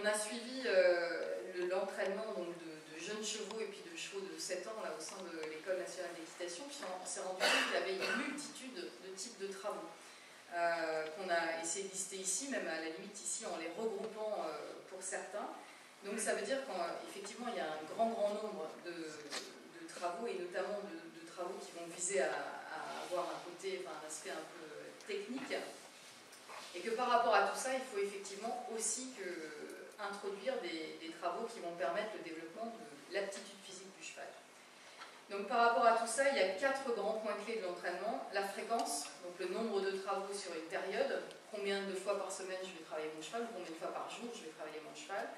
on a suivi l'entraînement de jeunes chevaux et puis de chevaux de 7 ans là, au sein de l'École nationale d'équitation, puis on s'est rendu compte qu'il y avait une multitude de types de travaux qu'on a essayé de lister ici, même à la limite ici en les regroupant pour certains. Donc ça veut dire qu'effectivement il y a un grand nombre de travaux, et notamment de travaux qui vont viser à avoir un aspect un peu technique, et que par rapport à tout ça, il faut effectivement aussi introduire des travaux qui vont permettre le développement de l'aptitude physique du cheval. Donc par rapport à tout ça, il y a 4 grands points clés de l'entraînement. La fréquence, donc le nombre de travaux sur une période, combien de fois par semaine je vais travailler mon cheval, combien de fois par jour je vais travailler mon cheval.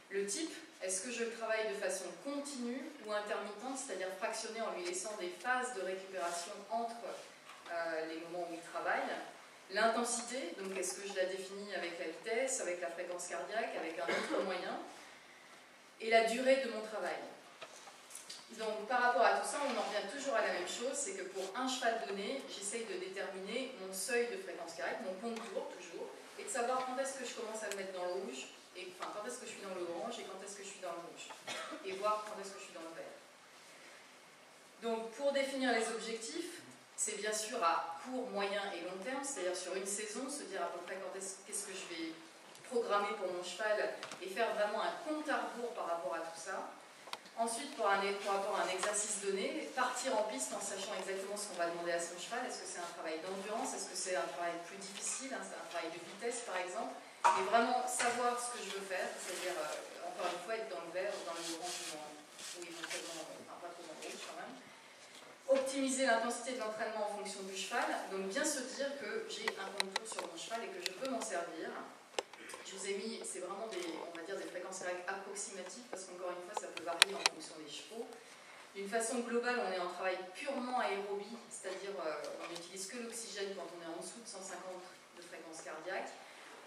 Le type, est-ce que je le travaille de façon continue ou intermittente, c'est-à-dire fractionnée en lui laissant des phases de récupération entre les moments où il travaille. L'intensité, donc est-ce que je la définis avec la vitesse, avec la fréquence cardiaque, avec un autre moyen. Et la durée de mon travail. Donc par rapport à tout ça, on en revient toujours à la même chose, c'est que pour un cheval donné, j'essaye de déterminer mon seuil de fréquence cardiaque, mon contour toujours, et de savoir quand est-ce que je commence à me mettre dans le rouge, et enfin quand est-ce que je suis dans le orange et quand est-ce que je suis dans le rouge, et voir quand est-ce que je suis dans le vert. Donc pour définir les objectifs, c'est bien sûr à court, moyen et long terme, c'est-à-dire sur une saison, se dire à peu près qu'est-ce que je vais programmer pour mon cheval et faire vraiment un compte à rebours par rapport à tout ça. Ensuite, par rapport à un exercice donné, partir en piste en sachant exactement ce qu'on va demander à son cheval. Est-ce que c'est un travail d'endurance? Est-ce que c'est un travail plus difficile? C'est un travail de vitesse, par exemple? Et vraiment savoir ce que je veux faire, c'est-à-dire, encore une fois, être dans le vert, dans le orange ou éventuellement, pas trop dans le rouge quand même. Optimiser l'intensité de l'entraînement en fonction du cheval. Donc bien se dire que j'ai un contour sur mon cheval et que je peux m'en servir. Je vous ai mis, c'est vraiment on va dire des fréquences cardiaques approximatives, parce qu'encore une fois, ça peut varier en fonction des chevaux. D'une façon globale, on est en travail purement aérobie, c'est-à-dire on n'utilise que l'oxygène quand on est en dessous de 150 de fréquence cardiaque.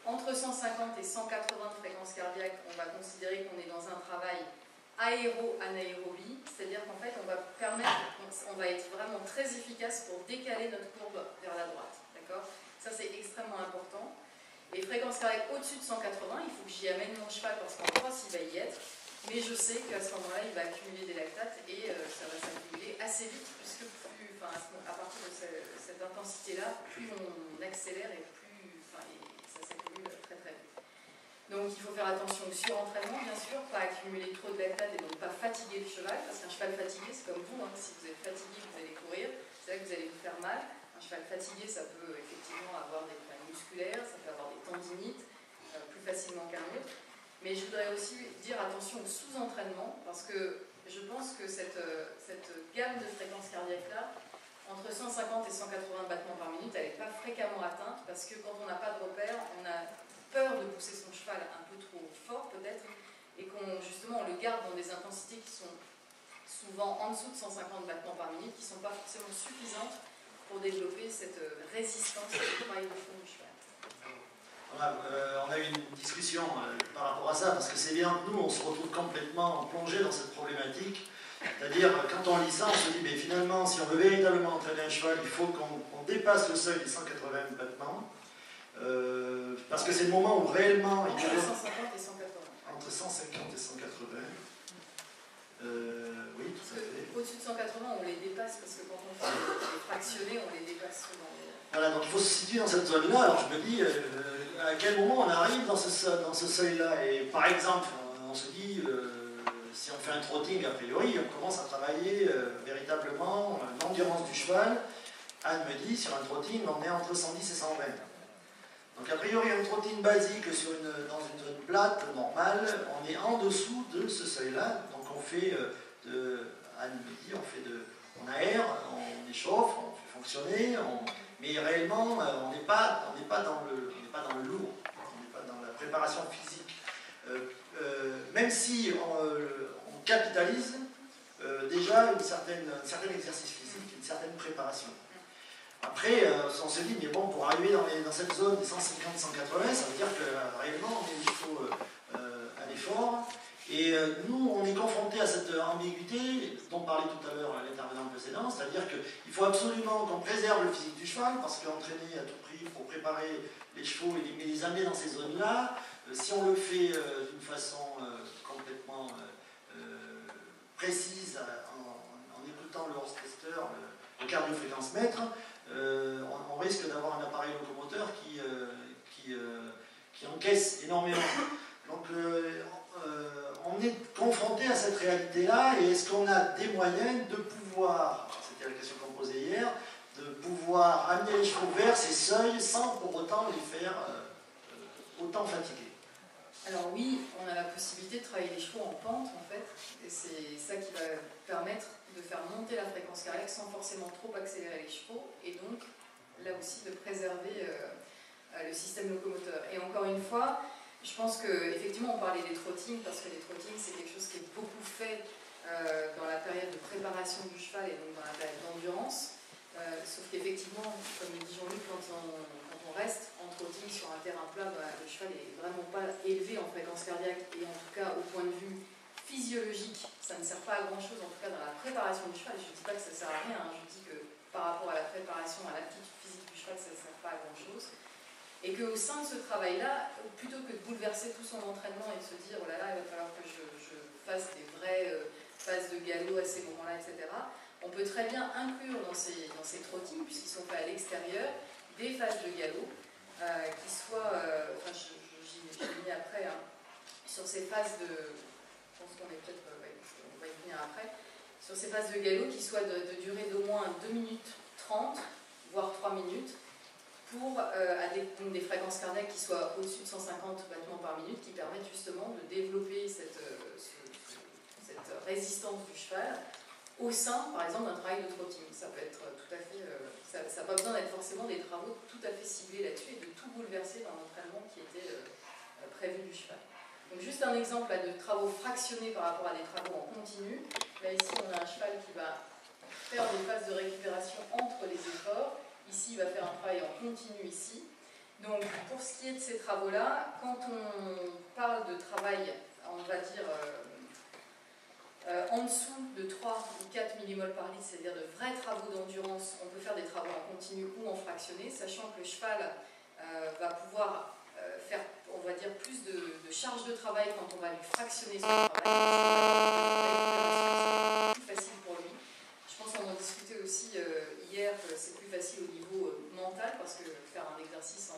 Entre 150 et 180 de fréquence cardiaque, on va considérer qu'on est dans un travail aéro-anaérobie, c'est-à-dire qu'en fait, on va être vraiment très efficace pour décaler notre courbe vers la droite. D'accord ? Ça, c'est extrêmement important. Et fréquence cardiaque au-dessus de 180, il faut que j'y amène mon cheval parce qu'en crosse, il va y être. Mais je sais qu'à ce moment-là, il va accumuler des lactates et ça va s'accumuler assez vite, puisque à partir de cette intensité-là, plus on accélère et plus ça s'accumule très très vite. Donc il faut faire attention au surentraînement, bien sûr, pas accumuler trop de lactates et donc pas fatiguer le cheval, parce qu'un cheval fatigué, c'est comme vous, si vous êtes fatigué, vous allez courir, c'est là que vous allez vous faire mal. Un cheval fatigué, ça peut effectivement avoir des problèmes musculaires, ça peut avoir des tendinites, plus facilement qu'un autre. Mais je voudrais aussi dire attention au sous-entraînement, parce que je pense que cette gamme de fréquences cardiaques-là, entre 150 et 180 battements par minute, elle n'est pas fréquemment atteinte, parce que quand on n'a pas de repère, on a peur de pousser son cheval un peu trop fort peut-être, et justement on le garde dans des intensités qui sont souvent en dessous de 150 battements par minute, qui ne sont pas forcément suffisantes pour développer cette résistance au travail de fond du cheval. On a eu une discussion par rapport à ça, parce que c'est bien que nous, on se retrouve complètement plongé dans cette problématique. C'est-à-dire, quand on lit ça, on se dit, mais finalement, si on veut véritablement entraîner un cheval, il faut qu'on dépasse le seuil des 180 battements, parce que c'est le moment où réellement... Entre 150 et 180. Entre 150 et 180. Oui, tout à fait. Au-dessus de 180, on les dépasse, parce que quand on fait les fractionnés, on les dépasse souvent. Voilà, donc il faut se situer dans cette zone-là. Alors je me dis, à quel moment on arrive dans ce seuil-là? Et par exemple, on se dit, si on fait un trotting, a priori, on commence à travailler véritablement l'endurance du cheval. Anne me dit, sur un trotting, on est entre 110 et 120. Donc a priori, un trotting basique dans une zone plate, normale, on est en dessous de ce seuil-là. Donc on fait, Anne me dit, on aère, on échauffe, on fait fonctionner, mais réellement, on n'est pas dans le lourd, on n'est pas dans la préparation physique. Même si on capitalise déjà un certain exercice physique, une certaine préparation. Après, on se dit, mais bon, pour arriver dans cette zone des 150-180, ça veut dire que réellement, il faut un effort. Et nous, on est confrontés à cette ambiguïté dont parlait tout à l'heure l'intervenant précédent, c'est-à-dire qu'il faut absolument qu'on préserve le physique du cheval, parce qu'entraîner à tout prix pour préparer les chevaux et les amener dans ces zones-là, si on le fait d'une façon complètement précise, en écoutant le horse-tester, le cardiofréquence-mètre, on risque d'avoir un appareil locomoteur qui encaisse énormément. Donc on est confronté à cette réalité-là, et est-ce qu'on a des moyens de pouvoir, c'était la question qu'on posait hier, de pouvoir amener les chevaux vers ces seuils sans pour autant les faire autant fatiguer? Alors oui, on a la possibilité de travailler les chevaux en pente en fait, et c'est ça qui va permettre de faire monter la fréquence cardiaque sans forcément trop accélérer les chevaux, et donc là aussi de préserver le système locomoteur. Et encore une fois, je pense qu'effectivement on parlait des trottings, parce que les trottings c'est quelque chose qui est beaucoup fait dans la période de préparation du cheval et donc dans la période d'endurance, sauf qu'effectivement, comme le dit Jean-Luc, quand on reste en trotting sur un terrain plat, le cheval n'est vraiment pas élevé en fréquence cardiaque, et en tout cas au point de vue physiologique, ça ne sert pas à grand chose, en tout cas dans la préparation du cheval. Je ne dis pas que ça ne sert à rien, hein. Je dis que par rapport à la préparation, à l'aptitude physique du cheval, ça ne sert pas à grand chose. Et qu'au sein de ce travail-là, plutôt que de bouleverser tout son entraînement et de se dire oh là là, il va falloir que je fasse des vraies phases de galop à ces moments-là, etc., on peut très bien inclure dans ces trottings, puisqu'ils sont faits à l'extérieur, des phases de galop qui soient, enfin j'y mis après, hein, sur ces phases de, je pense qu'on est peut-être, on va y venir après, sur ces phases de galop qui soient de durée d'au moins 2 minutes 30, voire 3 minutes, pour des fréquences cardiaques qui soient au-dessus de 150 battements par minute, qui permettent justement de développer cette résistance du cheval au sein, par exemple, d'un travail de trotting. Ça peut être tout à fait... ça n'a pas besoin d'être forcément des travaux tout à fait ciblés là-dessus et de tout bouleverser dans l'entraînement qui était prévu du cheval. Donc juste un exemple là, de travaux fractionnés par rapport à des travaux en continu. Là ici on a un cheval qui va faire des phases de récupération entre les efforts. Ici il va faire un travail en continu ici. Donc pour ce qui est de ces travaux-là, quand on parle de travail, on va dire en dessous de 3 ou 4 mmol par litre, c'est-à-dire de vrais travaux d'endurance, on peut faire des travaux en continu ou en fractionné, sachant que le cheval va pouvoir faire, on va dire, plus de charge de travail quand on va lui fractionner son travail. C'est plus facile pour lui. Je pense qu'on en discutait aussi hier, que c'est plus facile au niveau mental, parce que faire un exercice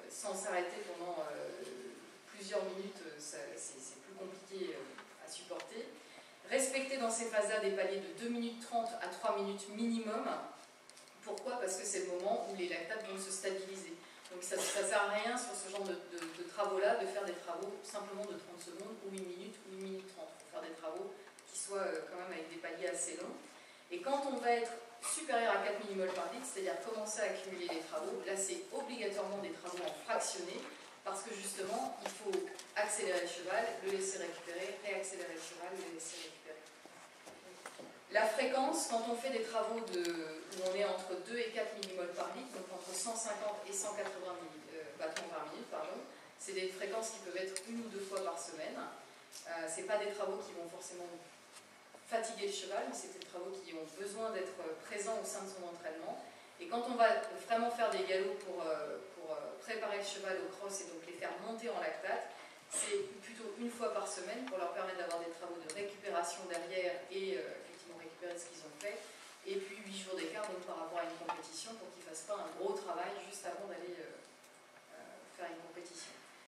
sans s'arrêter pendant plusieurs minutes, c'est plus compliqué à supporter. Respecter dans ces phases-là des paliers de 2 minutes 30 à 3 minutes minimum. Pourquoi? Parce que c'est le moment où les lactates vont se stabiliser. Donc ça ne sert à rien sur ce genre de travaux-là de faire des travaux simplement de 30 secondes ou 1 minute ou 1 minute 30. Il faut faire des travaux qui soient quand même avec des paliers assez longs. Et quand on va être supérieur à 4 mmol par litre, c'est-à-dire commencer à accumuler les travaux, là c'est obligatoirement des travaux en fractionné, parce que justement, il faut accélérer le cheval, le laisser récupérer, réaccélérer le cheval, le laisser récupérer. La fréquence, quand on fait des travaux où on est entre 2 et 4 mmol par litre, donc entre 150 et 180 battements par minute, c'est des fréquences qui peuvent être 1 ou 2 fois par semaine. Ce n'est pas des travaux qui vont forcément fatiguer le cheval, mais c'est des travaux qui ont besoin d'être présents au sein de son entraînement. Et quand on va vraiment faire des galops pour préparer le cheval au cross et donc les faire monter en lactate, c'est plutôt 1 fois par semaine pour leur permettre d'avoir des travaux de récupération derrière et effectivement récupérer ce qu'ils ont fait. Et puis 8 jours d'écart donc par rapport à une compétition pour qu'ils ne fassent pas un gros travail juste avant d'aller